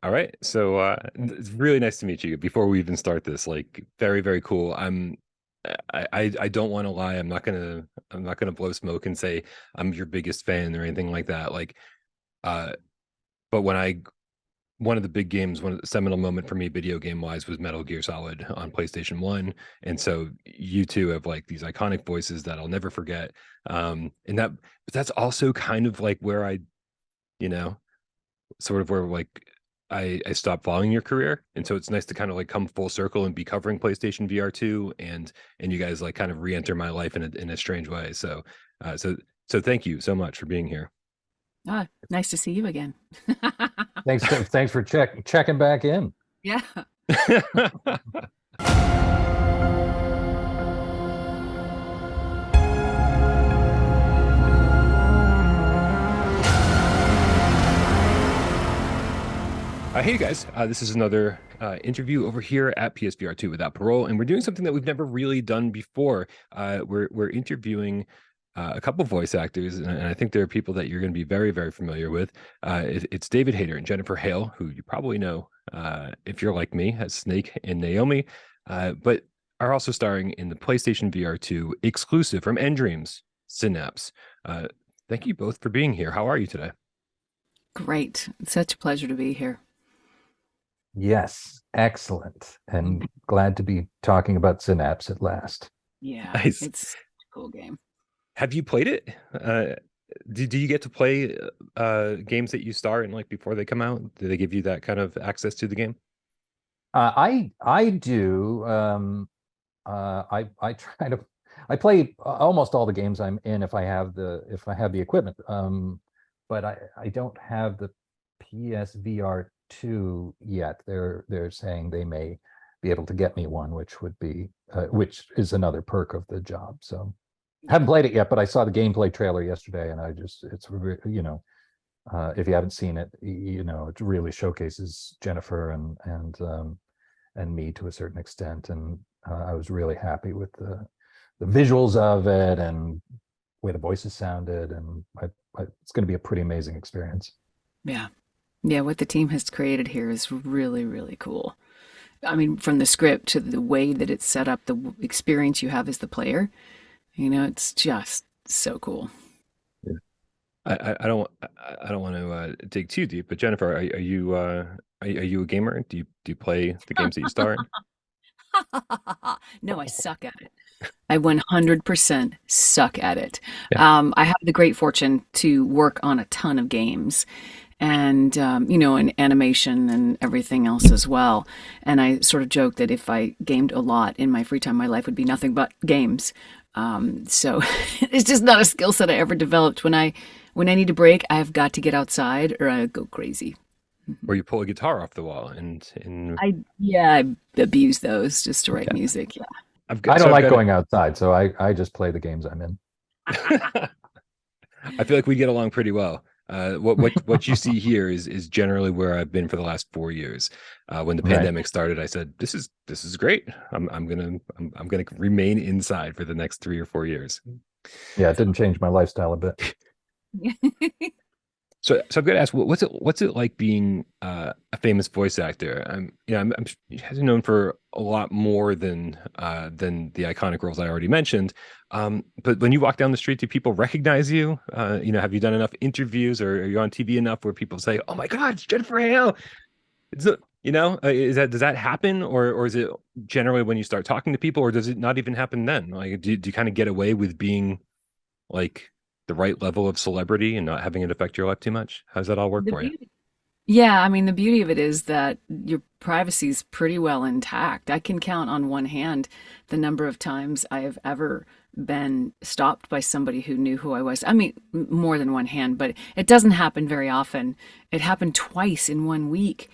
All right. So it's really nice to meet you. Before we even start this, like very, very cool. I don't want to lie. I'm not gonna blow smoke and say I'm your biggest fan or anything like that. Like uh but one of the big games, one of the seminal moment for me video game wise was Metal Gear Solid on PlayStation 1. And so you two have like these iconic voices that I'll never forget. And but that's also kind of like where you know, sort of where like I stopped following your career, and so it's nice to kind of like come full circle and be covering PlayStation VR 2, and you guys like kind of re-enter my life in a strange way. So uh, so so thank you so much for being here. Ah, nice to see you again. Thanks for checking back in. Yeah. Hey guys, this is another interview over here at PSVR 2 without Parole, and we're doing something that we've never really done before. We're interviewing a couple voice actors, and I think there are people that you're going to be very, very familiar with. It's David Hayter and Jennifer Hale, who you probably know if you're like me, as Snake and Naomi, but are also starring in the PlayStation VR 2 exclusive from Dreams, Synapse. Thank you both for being here. How are you today? Great. It's such a pleasure to be here. Yes, excellent. And glad to be talking about Synapse at last. Yeah, Nice. it's a cool game. Have you played it? Do you get to play games that you star in like before they come out? Do they give you that kind of access to the game? I do. I try to I play almost all the games I'm in if I have the equipment. But I don't have the PSVR 2 yet. They're saying they may be able to get me one, which is another perk of the job. So haven't played it yet, but I saw the gameplay trailer yesterday, and if you haven't seen it, it really showcases Jennifer and me to a certain extent, and I was really happy with the visuals of it and the way the voices sounded, and it's going to be a pretty amazing experience. Yeah. Yeah, what the team has created here is really, really cool. I mean, from the script to the way that it's set up, the experience you have as the player, it's just so cool. Yeah. I don't want to dig too deep, but Jennifer, are you a gamer? Do you play the games that you star in? No, I suck at it. I 100% suck at it. Yeah. I have the great fortune to work on a ton of games and, in animation and everything else as well. And I sort of joke that if I gamed a lot in my free time, my life would be nothing but games. So it's just not a skill set I ever developed. When I need a break, I've got to get outside or I go crazy. Or you pull a guitar off the wall and I abuse those just to write yeah. music. Yeah. I don't I've like got going outside, so I just play the games I'm in. I feel like we get along pretty well. What you see here is generally where I've been for the last 4 years. When the Right. pandemic started, I said, "This is great. I'm gonna remain inside for the next 3 or 4 years." Yeah, it didn't change my lifestyle a bit. So I've got to ask, what's it like being a famous voice actor? I'm known for a lot more than the iconic roles I already mentioned. But when you walk down the street, do people recognize you? Have you done enough interviews, or are you on TV enough where people say, "Oh my God, it's Jennifer Hale"? Does that happen, or is it generally when you start talking to people, or does it not even happen then? Like, do you kind of get away with being like the right level of celebrity and not having it affect your life too much? How does that all work The for you? beauty Yeah, I mean, the beauty of it is that your privacy is pretty well intact. I can count on one hand the number of times I have ever been stopped by somebody who knew who I was. I mean, more than one hand, but it doesn't happen very often. It happened twice in one week,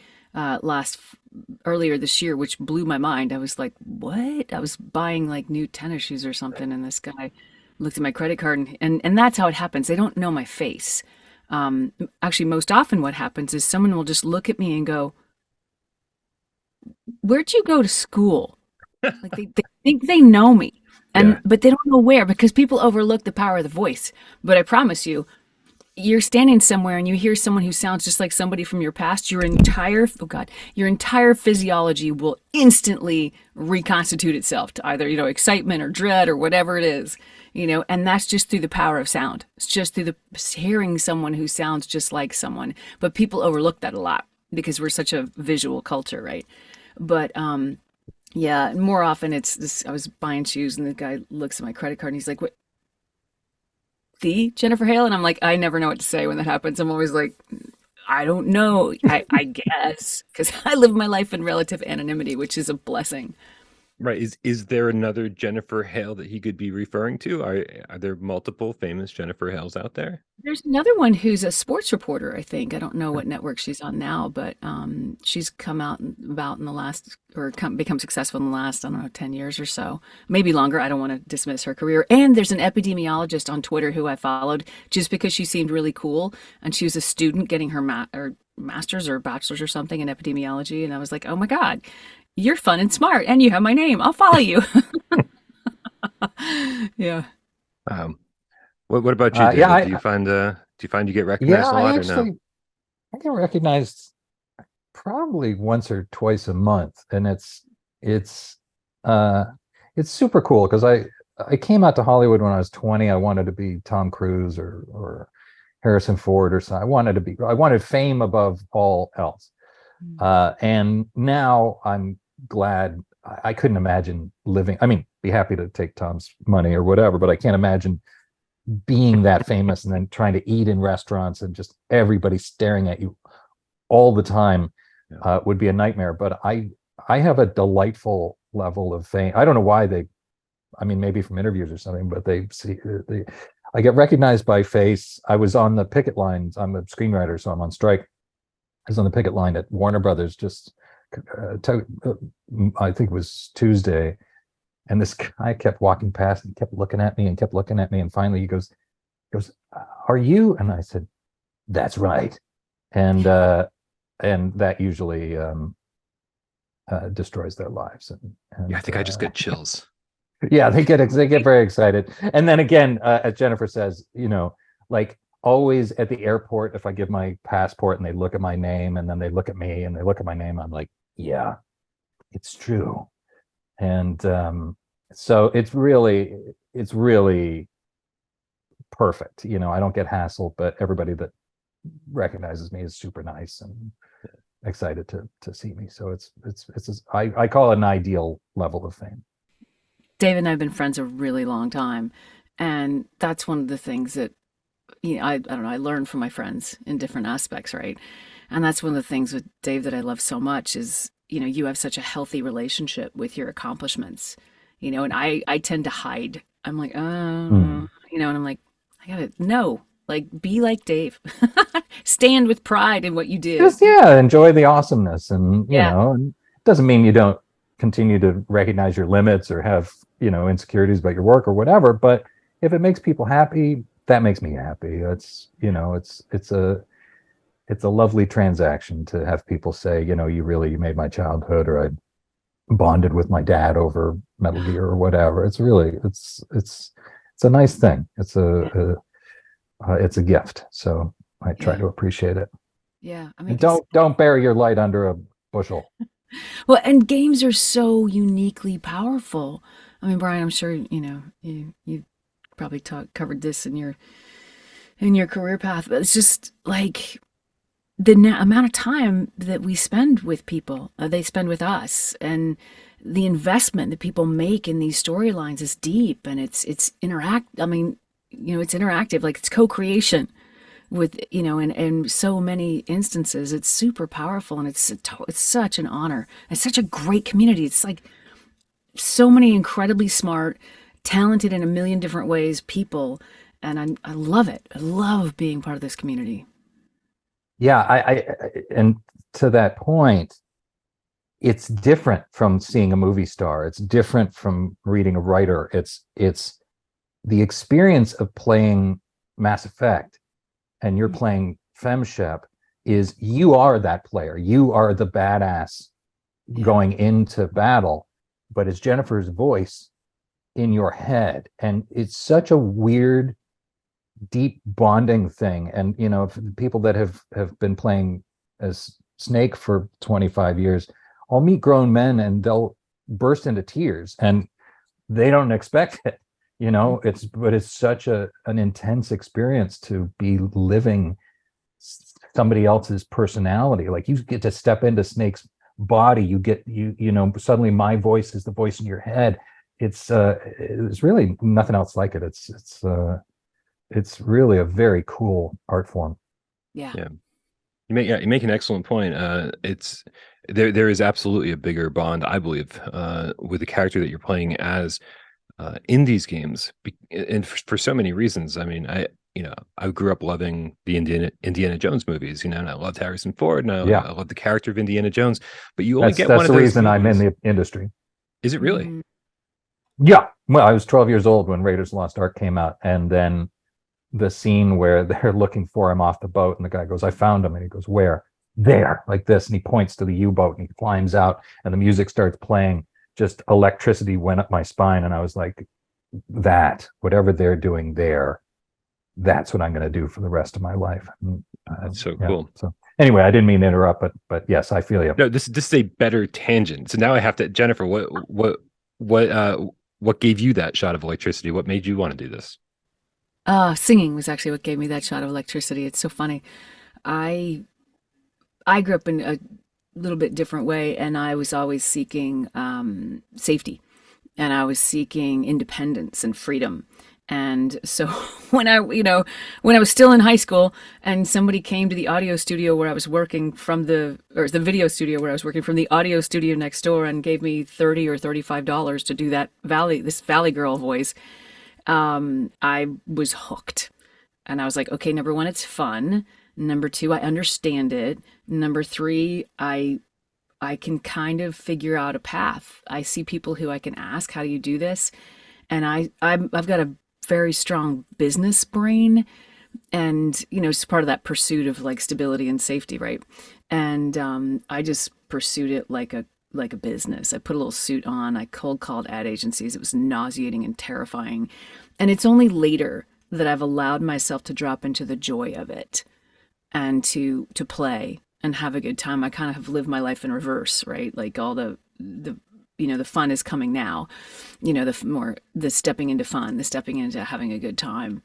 earlier this year, which blew my mind. I was like, "What?" I was buying like new tennis shoes or something, and this guy looked at my credit card, and that's how it happens. They don't know my face. Actually, most often what happens is someone will just look at me and go, "Where'd you go to school?" Like they think they know me, Yeah. but they don't know where because people overlook the power of the voice. But I promise you, you're standing somewhere and you hear someone who sounds just like somebody from your past, your entire, oh God, your entire physiology will instantly reconstitute itself to either, excitement or dread or whatever it is, and that's just through the power of sound. It's just through the hearing someone who sounds just like someone. But people overlook that a lot because we're such a visual culture, right? But, yeah, more often it's this. I was buying shoes and the guy looks at my credit card and he's like, "What, the Jennifer Hale?" And I'm like, I never know what to say when that happens. I'm always like, I don't know. I guess because I live my life in relative anonymity, which is a blessing. Right. Is there another Jennifer Hale that he could be referring to? Are there multiple famous Jennifer Hales out there? There's another one who's a sports reporter, I think. I don't know what network she's on now, but she's come out about in the last, or become successful in the last, I don't know, 10 years or so, maybe longer. I don't want to dismiss her career. And there's an epidemiologist on Twitter who I followed just because she seemed really cool. And she was a student getting her master's or bachelor's or something in epidemiology. And I was like, oh my God, you're fun and smart. And you have my name. I'll follow you. Yeah. Um, what about you, Yeah, David? Do you find you get yeah, recognized a lot or no? I get recognized probably once or twice a month, and it's uh it's super cool because I came out to Hollywood when I was 20. I wanted to be Tom Cruise or Harrison Ford or something. I wanted fame above all else. And now I'm glad. I couldn't imagine living. I mean, be happy to take Tom's money or whatever, but I can't imagine being that famous and then trying to eat in restaurants and just everybody staring at you all the time. Yeah. Would be a nightmare. But I have a delightful level of fame. I don't know why I mean, maybe from interviews or something, but I get recognized by face. I was on the picket lines. I'm a screenwriter, so I'm on strike. I was on the picket line at Warner Brothers I think it was Tuesday, and this guy kept walking past and kept looking at me and kept looking at me, and finally he goes, "Are you?" And I said, "That's right." And that usually destroys their lives. Yeah, I think I just get chills. Yeah, they get very excited. And then again, as Jennifer says, like always at the airport, if I give my passport and they look at my name and then they look at me and they look at my name, I'm like, yeah, it's true. And so it's really perfect. I don't get hassled, but everybody that recognizes me is super nice and excited to see me. So I call it an ideal level of fame. David and I have been friends a really long time. And that's one of the things that, I don't know, I learned from my friends in different aspects, right? And that's one of the things with Dave that I love so much is, you have such a healthy relationship with your accomplishments, and I tend to hide. I'm like, and I'm like, I gotta, no, like, be like Dave. Stand with pride in what you did. Just, yeah, enjoy the awesomeness. And, Yeah. and it doesn't mean you don't continue to recognize your limits or have, insecurities about your work or whatever. But if it makes people happy, that makes me happy. It's a lovely transaction to have people say, you made my childhood, or I bonded with my dad over Metal Gear or whatever. It's a nice thing. It's a gift. So I try to appreciate it. Yeah. I mean, And don't bury your light under a bushel. well, and games are so uniquely powerful. I mean, Brian, I'm sure, you probably covered this in your career path, but it's just like the amount of time that we spend with people, they spend with us, and the investment that people make in these storylines is deep, and it's interact. I mean, it's interactive, like it's co-creation with, in so many instances. It's super powerful, and it's such an honor. It's such a great community. It's like so many incredibly smart, talented in a million different ways people, and I love it. I love being part of this community. Yeah, and to that point, it's different from seeing a movie star. It's different from reading a writer. It's the experience of playing Mass Effect, and you're playing FemShep, is you are that player. You are the badass going into battle, but it's Jennifer's voice in your head. And it's such a weird deep bonding thing. And people that have been playing as Snake for 25 years, I'll meet grown men and they'll burst into tears, and they don't expect it. It's such an intense experience to be living somebody else's personality. Like, you get to step into Snake's body. Suddenly my voice is the voice in your head. It's really nothing else like it. It's really a very cool art form. Yeah. Yeah. You make an excellent point. It's there is absolutely a bigger bond, I believe, with the character that you're playing as in these games, and for so many reasons. I mean, I grew up loving the Indiana Jones movies, and I loved Harrison Ford, and Yeah, I love the character of Indiana Jones. But you only that's get one that's of the those reason I'm in movies. the industry. Is it really? Mm. Yeah, well, I was 12 years old when Raiders of the Lost Ark came out, and then the scene where they're looking for him off the boat, and the guy goes, "I found him," and he goes, "Where?" "There," like this, and he points to the U-boat, and he climbs out, and the music starts playing. Just electricity went up my spine, and I was like, that whatever they're doing there, that's what I'm going to do for the rest of my life. That's so Yeah. cool. So anyway, I didn't mean to interrupt, but yes, I feel you. No, this is a better tangent. So now I have to, Jennifer, what gave you that shot of electricity? What made you want to do this? Singing was actually what gave me that shot of electricity. It's so funny. I I grew up in a little bit different way, and I was always seeking safety, and I was seeking independence and freedom. And so when I was still in high school and somebody came to the audio studio where I was working from or the video studio where I was working from the audio studio next door and gave me 30 or $35 to do this Valley Girl voice, I was hooked. And I was like, okay, number one, it's fun. Number two, I understand it. Number three, I can kind of figure out a path. I see people who I can ask, how do you do this? And I've got a very strong business brain, and it's part of that pursuit of like stability and safety, right? And I just pursued it like a business. I put a little suit on. I cold called ad agencies. It was nauseating and terrifying. And it's only later that I've allowed myself to drop into the joy of it and to play and have a good time. I kind of have lived my life in reverse, right? Like all the fun is coming now. The stepping into fun, the stepping into having a good time.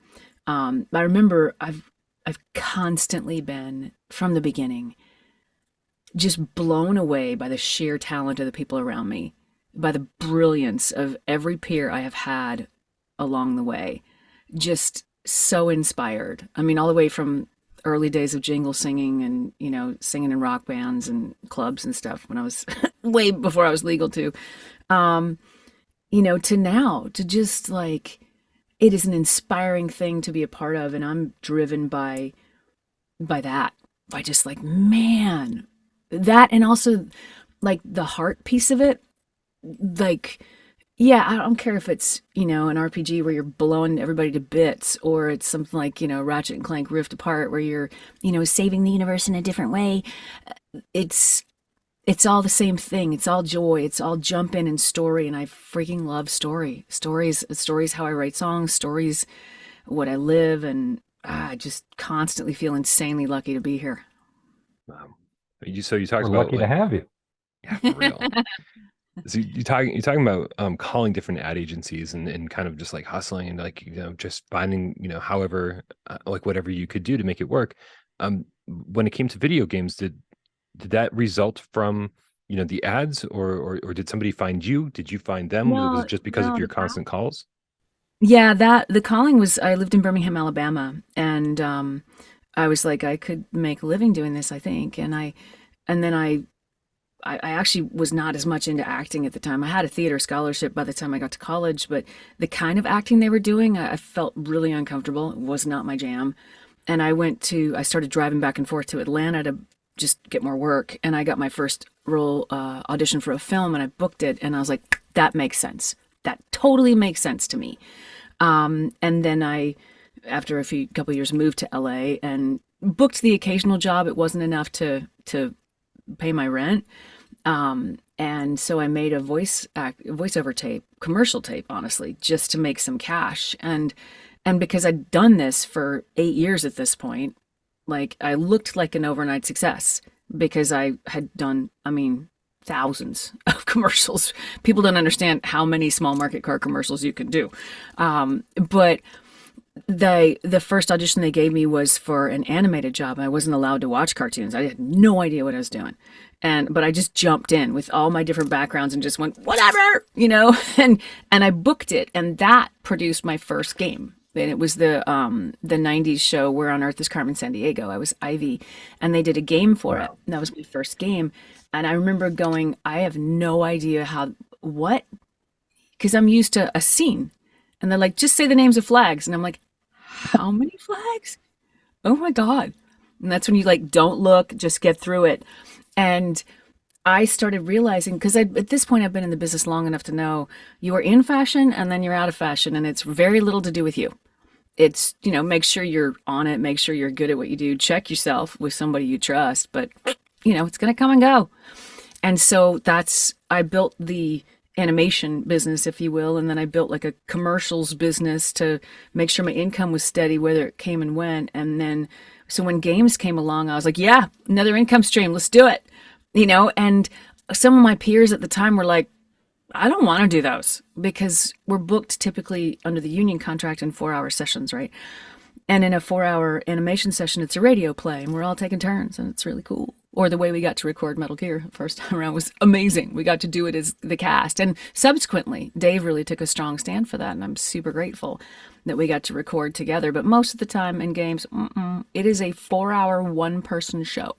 I remember I've constantly been from the beginning just blown away by the sheer talent of the people around me, by the brilliance of every peer I have had along the way. Just so inspired. I mean, all the way from early days of jingle singing and, singing in rock bands and clubs and stuff when I was way before I was legal to, to now, to just like, it is an inspiring thing to be a part of. And I'm driven by that, by just like, man, that, and also like the heart piece of it. Like, yeah, I don't care if it's, an RPG where you're blowing everybody to bits, or it's something like, Ratchet and Clank Rift Apart where you're, saving the universe in a different way. It's all the same thing. It's all joy. It's all jump in and story, and I freaking love story. Stories how I write songs, stories what I live, and I just constantly feel insanely lucky to be here. So you talked We're about lucky to have you. yeah, for real. So you're talking about calling different ad agencies and kind of just like hustling and like just finding however like whatever you could do to make it work. When it came to video games, did that result from the ads, or did somebody find you? Did you find them? Was No, it just because of no, your constant calls? yeah, that the calling was, I lived in Birmingham, Alabama, and I was like, I could make a living doing this, I think. And then I actually was not as much into acting at the time. I had a theater scholarship by the time I got to college, but the kind of acting they were doing, I felt really uncomfortable. It was not my jam. And I started driving back and forth to Atlanta to just get more work. And I got my first role audition for a film, and I booked it. And I was like, that makes sense. That totally makes sense to me. And then after a couple of years, moved to LA and booked the occasional job. It wasn't enough to pay my rent. And so I made a voiceover tape, commercial tape, honestly, just to make some cash. And And because I'd done this for 8 years at this point, like I looked like an overnight success because I had done, I mean, thousands of commercials. People don't understand how many small market car commercials you can do. But the first audition they gave me was for an animated job. I wasn't allowed to watch cartoons. I had no idea what I was doing. But I just jumped in with all my different backgrounds and just went, whatever, and I booked it, and that produced my first game. And it was the 90s show Where on Earth is Carmen Sandiego. I was Ivy, and they did a game for it. And that was my first game. And I remember going, I have no idea what, because I'm used to a scene. And they're like, just say the names of flags. And I'm like, how many flags? Oh my God. And that's when you like, don't look, just get through it. And I started realizing, because at this point I've been in the business long enough to know you're in fashion and then you're out of fashion, and it's very little to do with you. It's, make sure you're on it, make sure you're good at what you do, check yourself with somebody you trust, but it's going to come and go. And so I built the animation business, if you will, and then I built like a commercials business to make sure my income was steady, whether it came and went. And then, so when games came along, I was like, yeah, another income stream, let's do it. And some of my peers at the time were like, I don't want to do those, because we're booked typically under the union contract in 4-hour sessions, right? And in a 4-hour animation session, it's a radio play, and we're all taking turns, and it's really cool. Or the way we got to record Metal Gear first time around was amazing. We got to do it as the cast. And subsequently, Dave really took a strong stand for that, and I'm super grateful that we got to record together. But most of the time in games, it is a 4-hour one-person show.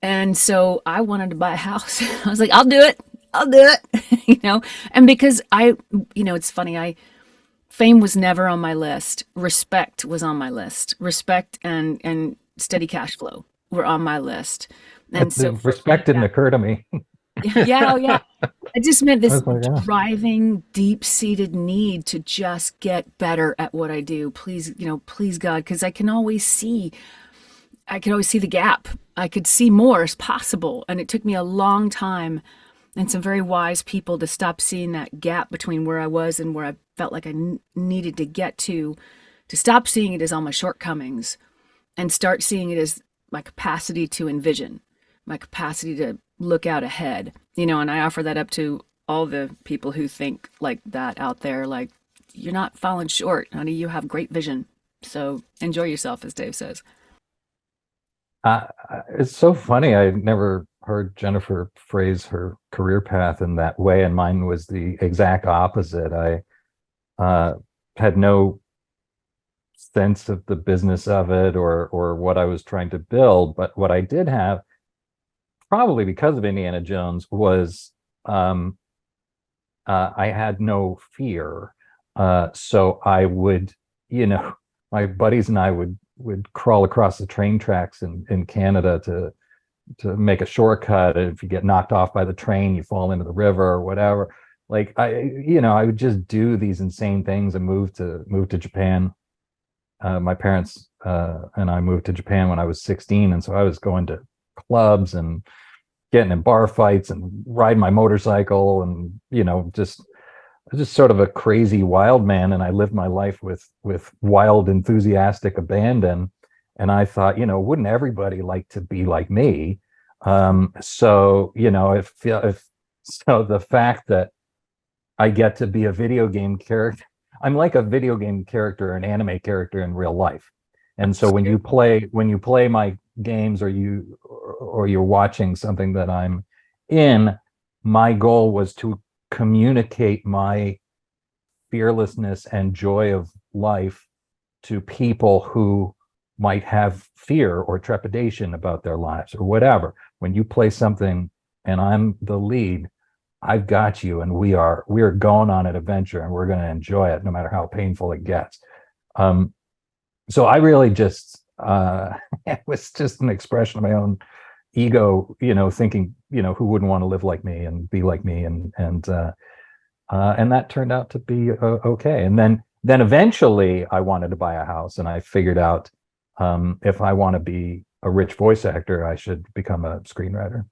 And so I wanted to buy a house. I was like, I'll do it. And because it's funny, fame was never on my list. Respect was on my list. Respect and steady cash flow were on my list. And so respect didn't occur to me. Yeah, oh yeah. I just meant this driving, deep-seated need to just get better at what I do. Please, please God, because I could always see the gap. I could see more as possible. And it took me a long time and some very wise people to stop seeing that gap between where I was and where I felt like I needed to get to stop seeing it as all my shortcomings and start seeing it as my capacity to envision, my capacity to look out ahead, and I offer that up to all the people who think like that out there. Like, you're not falling short, honey. You have great vision. So enjoy yourself, as Dave says. It's so funny. I never heard Jennifer phrase her career path in that way, and mine was the exact opposite. I had no sense of the business of it or what I was trying to build, but what I did have, probably because of Indiana Jones, was I had no fear. So I would, my buddies and I would crawl across the train tracks in Canada to make a shortcut. If you get knocked off by the train, you fall into the river or whatever. Like I would just do these insane things and move to Japan. My parents and I moved to Japan when I was 16, and so I was going to clubs and getting in bar fights and riding my motorcycle, and just sort of a crazy wild man. And I lived my life with wild, enthusiastic abandon. And I thought, wouldn't everybody like to be like me? So the fact that I get to be a video game character, I'm like a video game character, an anime character in real life. And so when you play my games, or you're watching something that I'm in, my goal was to communicate my fearlessness and joy of life to people who might have fear or trepidation about their lives or whatever. When you play something and I'm the lead, I've got you, and we're going on an adventure, and we're going to enjoy it no matter how painful it gets. So I really just it was just an expression of my own ego, thinking, who wouldn't want to live like me and be like me, and that turned out to be okay. And then eventually I wanted to buy a house, and I figured out if I want to be a rich voice actor, I should become a screenwriter.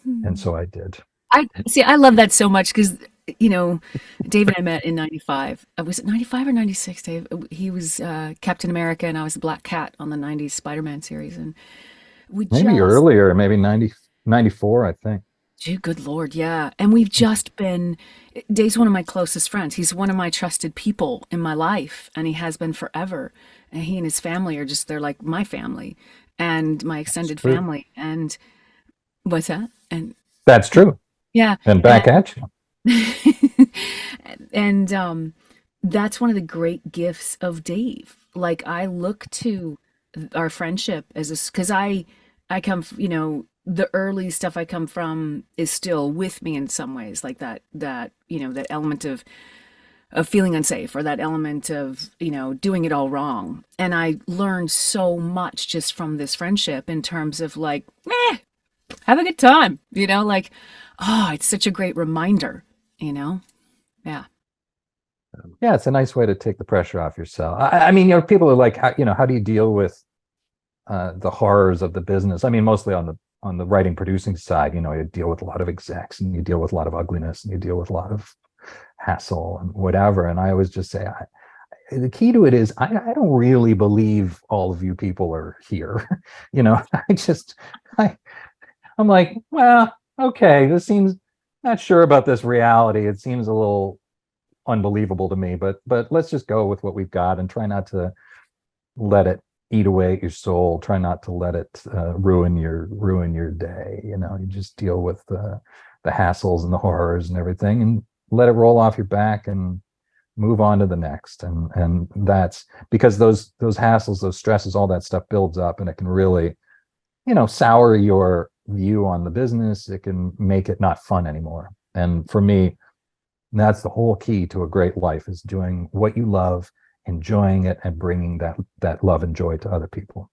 And so I did. I love that so much, because you know, Dave and I met in 95. Was it 95 or 96, Dave? He was Captain America and I was the Black Cat on the 90s Spider-Man series. And we Maybe just, earlier, maybe 94, I think. gee, good Lord, yeah. And we've just been, Dave's one of my closest friends. He's one of my trusted people in my life, and he has been forever. And he and his family are just, they're like my family and my That's extended true. family. And what's that? And That's true. yeah. And back at you. And that's one of the great gifts of Dave. Like I look to our friendship as a, because I come, the early stuff I come from is still with me in some ways, like that that element of feeling unsafe or that element of doing it all wrong. And I learned so much just from this friendship in terms of like, have a good time, like, oh, it's such a great reminder, yeah. Yeah, it's a nice way to take the pressure off yourself. I mean, people are like, how do you deal with the horrors of the business? I mean, mostly on the writing producing side, you deal with a lot of execs and you deal with a lot of ugliness and you deal with a lot of hassle and whatever. And I always just say, the key to it is I don't really believe all of you people are here. I'm like, well, okay, this seems not sure about this reality. It seems a little unbelievable to me, but let's just go with what we've got and try not to let it eat away at your soul. Try not to let it ruin your day. You just deal with the hassles and the horrors and everything, and let it roll off your back and move on to the next. And that's because those hassles, those stresses, all that stuff builds up, and it can really, sour your view on the business. It can make it not fun anymore. And for me, that's the whole key to a great life, is doing what you love, enjoying it, and bringing that love and joy to other people.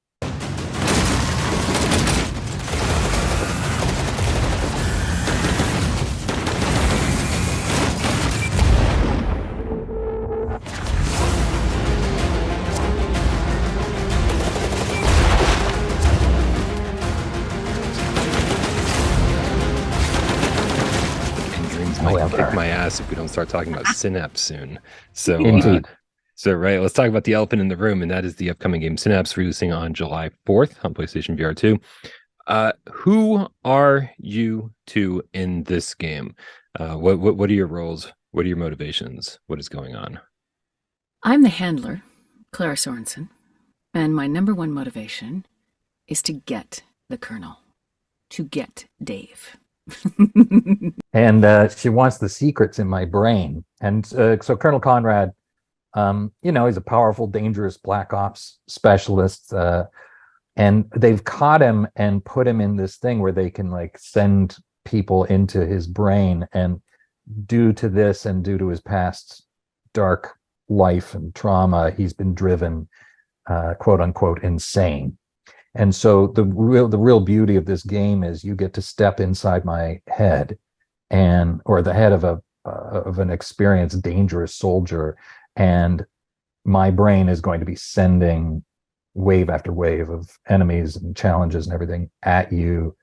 Might kick my ass if we don't start talking about Synapse soon. So, Indeed. Right, let's talk about the elephant in the room, and that is the upcoming game Synapse, releasing on July 4th on PlayStation VR 2. Who are you two in this game? What are your roles? What are your motivations? What is going on? I'm the handler, Clara Sorensen, and my number one motivation is to get the Colonel, to get Dave. And she wants the secrets in my brain. And so Colonel Conrad, he's a powerful, dangerous black ops specialist. And they've caught him and put him in this thing where they can like send people into his brain. And due to this and due to his past dark life and trauma, he's been driven, quote unquote, insane. And so the real beauty of this game is you get to step inside my head, or the head of an experienced, dangerous soldier, and my brain is going to be sending wave after wave of enemies and challenges and everything at you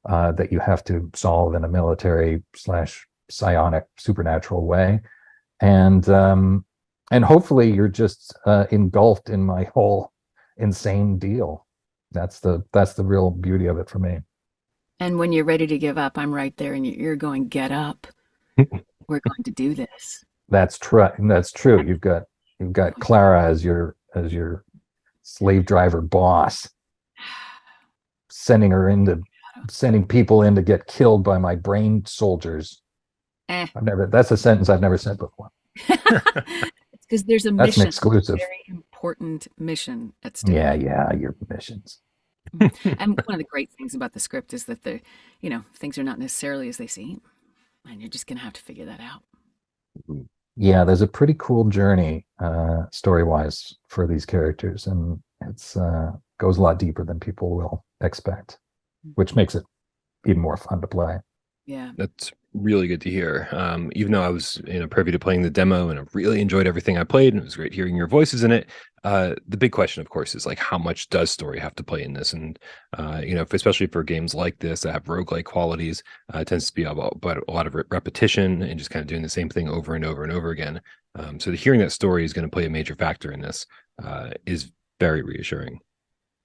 that you have to solve in a military / psionic supernatural way, and hopefully you're just engulfed in my whole insane deal. That's the real beauty of it for me. And when you're ready to give up, I'm right there, and you're going, get up. We're going to do this. That's true. That's true. You've got Clara as your slave driver boss, sending people in to get killed by my brain soldiers. That's a sentence I've never said before. It's because there's a That's mission. an exclusive. Very important mission at stake. Yeah, your missions. And one of the great things about the script is that things are not necessarily as they seem, and you're just gonna have to figure that out. Yeah, there's a pretty cool journey story-wise for these characters, and it's goes a lot deeper than people will expect, which makes it even more fun to play. Yeah, that's really good to hear. Even though I was privy to playing the demo and I really enjoyed everything I played, and it was great hearing your voices in it, The big question, of course, is like how much does story have to play in this? And especially for games like this that have roguelike qualities, it tends to be about but a lot of repetition and just kind of doing the same thing over and over and over again. So hearing that story is going to play a major factor in this is very reassuring.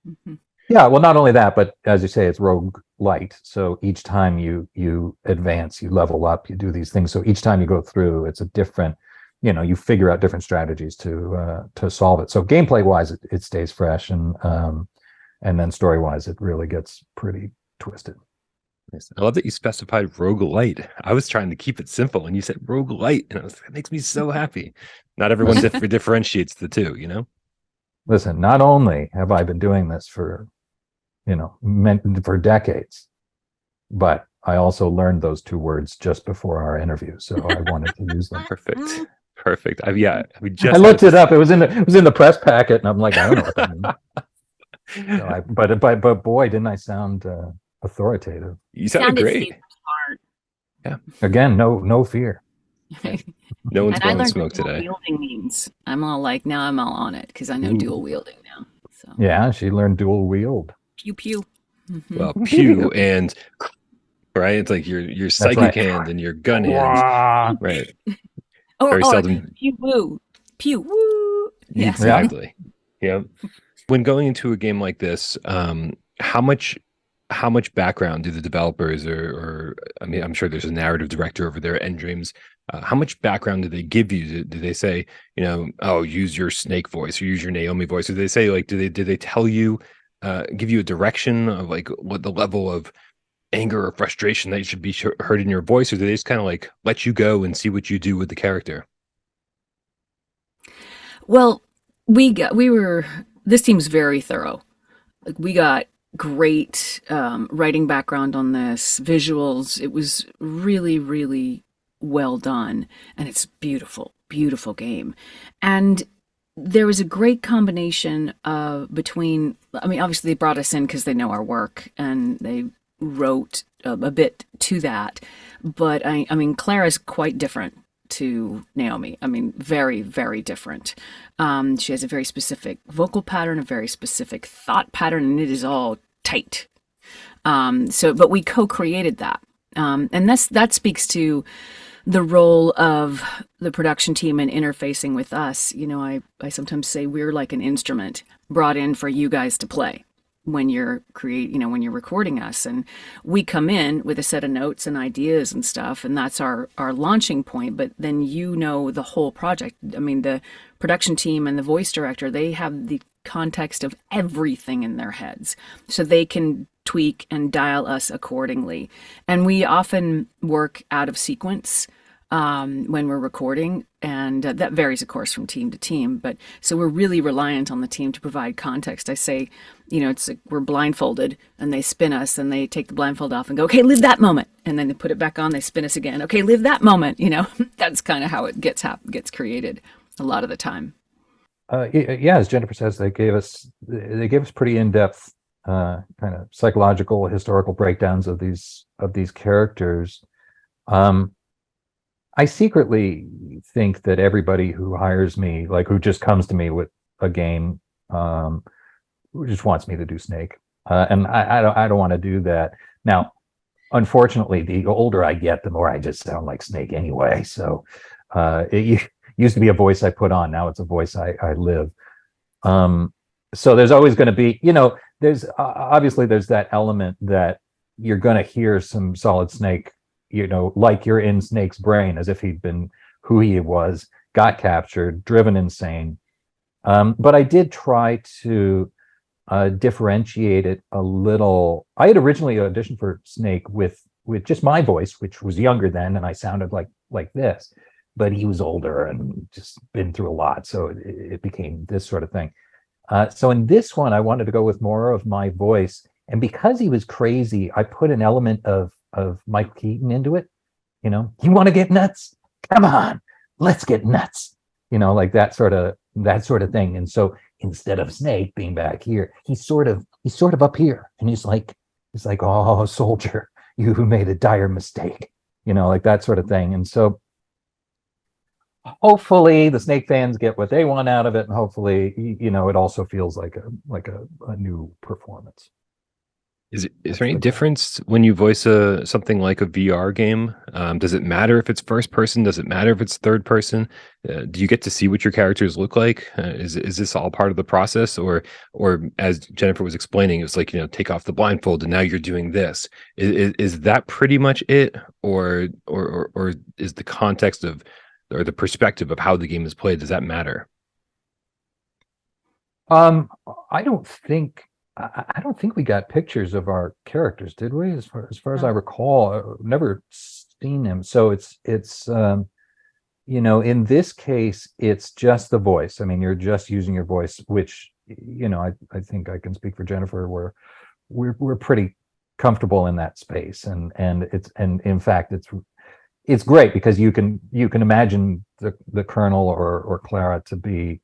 Mm-hmm. Yeah, well, not only that, but as you say, it's rogue light. So each time you advance, you level up, you do these things. So each time you go through, it's a different, you figure out different strategies to solve it. So gameplay wise, it stays fresh, and then story wise, it really gets pretty twisted. Nice. I love that you specified rogue light. I was trying to keep it simple, and you said rogue light, and that makes me so happy. Not everyone differentiates the two, Listen, not only have I been doing this for decades, but I also learned those two words just before our interview, so I wanted to use them. Perfect. We just. I looked it up. It was in the press packet, and I'm like, I don't know what that means. So but boy, didn't I sound authoritative? You sounded great. Smart. Yeah. Again, no fear. No one's blowing smoke today. Dual wielding means. I'm all on it because I know dual wielding now. So yeah, she learned dual wield. Pew pew. Mm-hmm. Well, pew and right. It's like your psychic hand and your gun hand. Right. Very seldom. Pew woo. Pew woo. Yeah. Exactly. Yeah. When going into a game like this, how much background do the developers or I mean, I'm sure there's a narrative director over there at Endreams. How much background do they give you? Do they say, use your Snake voice or use your Naomi voice? Or do they say like, did they tell you, give you a direction of like what the level of anger or frustration that should be heard in your voice, or do they just kind of like let you go and see what you do with the character? Well, this team's very thorough. Like we got great writing background on this, visuals. It was really, really well done, and it's beautiful game. And there was a great combination between, I mean, obviously they brought us in because they know our work and they wrote a bit to that, but I mean Clara's quite different to Naomi. I mean, very, very different. She has a very specific vocal pattern, a very specific thought pattern, and it is all tight. But we co-created that. And that speaks to the role of the production team in interfacing with us. I sometimes say we're like an instrument brought in for you guys to play when you're when you're recording us, and we come in with a set of notes and ideas and stuff, and that's our launching point. But then the whole project. I mean, the production team and the voice director, they have the context of everything in their heads, so they can tweak and dial us accordingly. And we often work out of sequence when we're recording, and that varies, of course, from team to team. But so we're really reliant on the team to provide context. I say, it's like we're blindfolded, and they spin us, and they take the blindfold off and go, "Okay, live that moment," and then they put it back on. They spin us again. "Okay, live that moment." That's kind of how it gets created a lot of the time. Yeah, as Jennifer says, they gave us pretty in-depth kind of psychological, historical breakdowns of these characters. I secretly think that everybody who hires me, like who just comes to me with a game, who just wants me to do Snake, and I don't want to do that. Now, unfortunately, the older I get, the more I just sound like Snake anyway. So it used to be a voice I put on. Now it's a voice I live. So there's always going to be, there's obviously there's that element that you're going to hear some solid Snake, like you're in Snake's brain, as if he'd been who he was, got captured, driven insane. But I did try to differentiate it a little. I had originally auditioned for Snake with just my voice, which was younger then, and I sounded like this, but he was older and just been through a lot, so it became this sort of thing. So in this one, I wanted to go with more of my voice, and because he was crazy, I put an element of Michael Keaton into it. You want to get nuts? Come on, let's get nuts. Like that sort of thing. And so instead of Snake being back here, he's sort of up here, and he's like, "Oh, soldier, you made a dire mistake," like that sort of thing. And so hopefully the Snake fans get what they want out of it, and hopefully, it also feels like a new performance. Is That's there any the goal. difference when you voice something like a VR game? Does it matter if it's first person? Does it matter if it's third person? Do you get to see what your characters look like? Is this all part of the process, or as Jennifer was explaining, it's like, take off the blindfold and now you're doing this. Is that pretty much it, or is the context of, or the perspective of how the game is played, does that matter? I don't think we got pictures of our characters, did we? As far as I recall, I've never seen them. So it's in this case, it's just the voice. I mean, you're just using your voice, which I think I can speak for Jennifer. We're pretty comfortable in that space, and in fact it's great because you can imagine the Colonel or Clara to be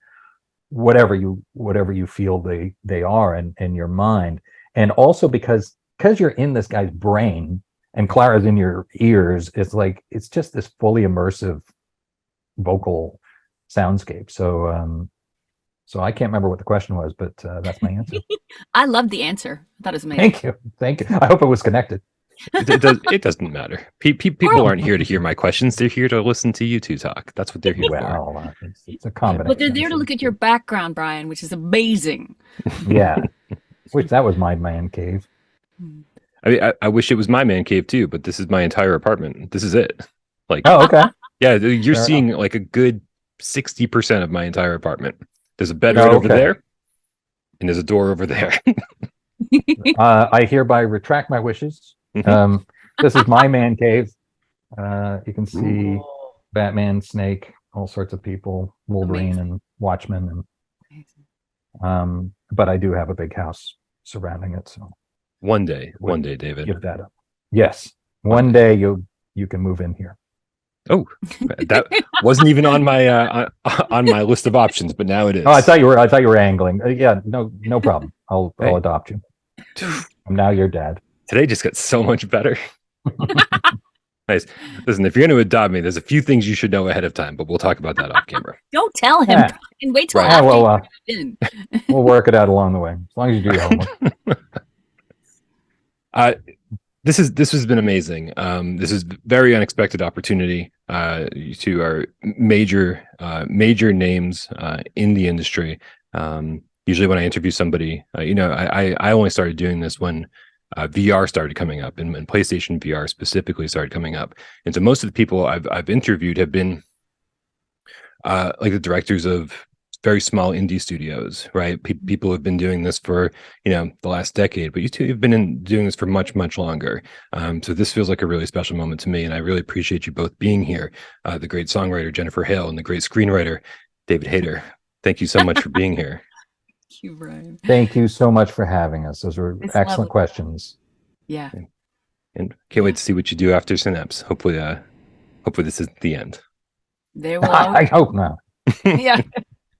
whatever you feel they are in your mind, and also because you're in this guy's brain and Clara's in your ears, it's just this fully immersive vocal soundscape. So I can't remember what the question was, but that's my answer. I love the answer. I thought it was amazing. Thank you. I hope it was connected. It doesn't matter. People aren't here to hear my questions. They're here to listen to you two talk. That's what they're here for. Well, it's a combination. But they're there to look at your background, Brian, which is amazing. Yeah, which that was my man cave. I mean, I wish it was my man cave too, but this is my entire apartment. This is it. Like, oh, okay. Yeah, you're seeing like a good 60% of my entire apartment. There's a bed right over there, and there's a door over there. I hereby retract my wishes. This is my man cave. You can see Batman, Snake, all sorts of people, Wolverine, and Watchmen, and but I do have a big house surrounding it. So one day, David, give that up. Yes, one day you can move in here. Oh, that wasn't even on my list of options, but now it is. Oh, I thought you were angling. Yeah, no problem. I'll adopt you. I'm now your dad. Today just got so much better. Nice. Listen, if you're going to adopt me, there's a few things you should know ahead of time, but we'll talk about that off camera. Don't tell him. Yeah. And wait till Right. after Well, you're in. we'll work it out along the way, as long as you do your homework. This has been amazing. This is very unexpected opportunity. You two are major names in the industry. Usually when I interview somebody, I only started doing this when VR started coming up, and PlayStation VR specifically started coming up. And so most of the people I've interviewed have been like the directors of very small indie studios, right? People have been doing this for the last decade, but you two have been doing this for much longer. So this feels like a really special moment to me, and I really appreciate you both being here. The great songwriter Jennifer Hale and the great screenwriter David Hayter. Thank you so much for being here. Thank you, Brian. Thank you so much for having us. Those were excellent lovely. questions. Yeah. And can't wait to see what you do after Synapse. Hopefully this is the end. There will I always, hope not. yeah.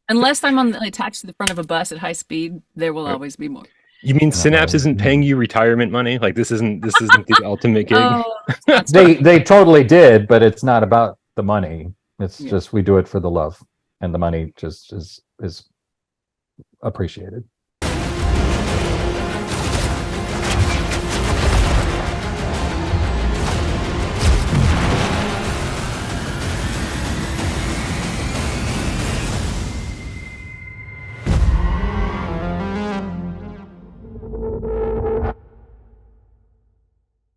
Unless I'm attached to the front of a bus at high speed, there will always be more. You mean Synapse isn't paying you retirement money? Like this isn't the ultimate gig? Oh, that's not They totally did, but it's not about the money. It's just we do it for the love, and the money just is appreciated.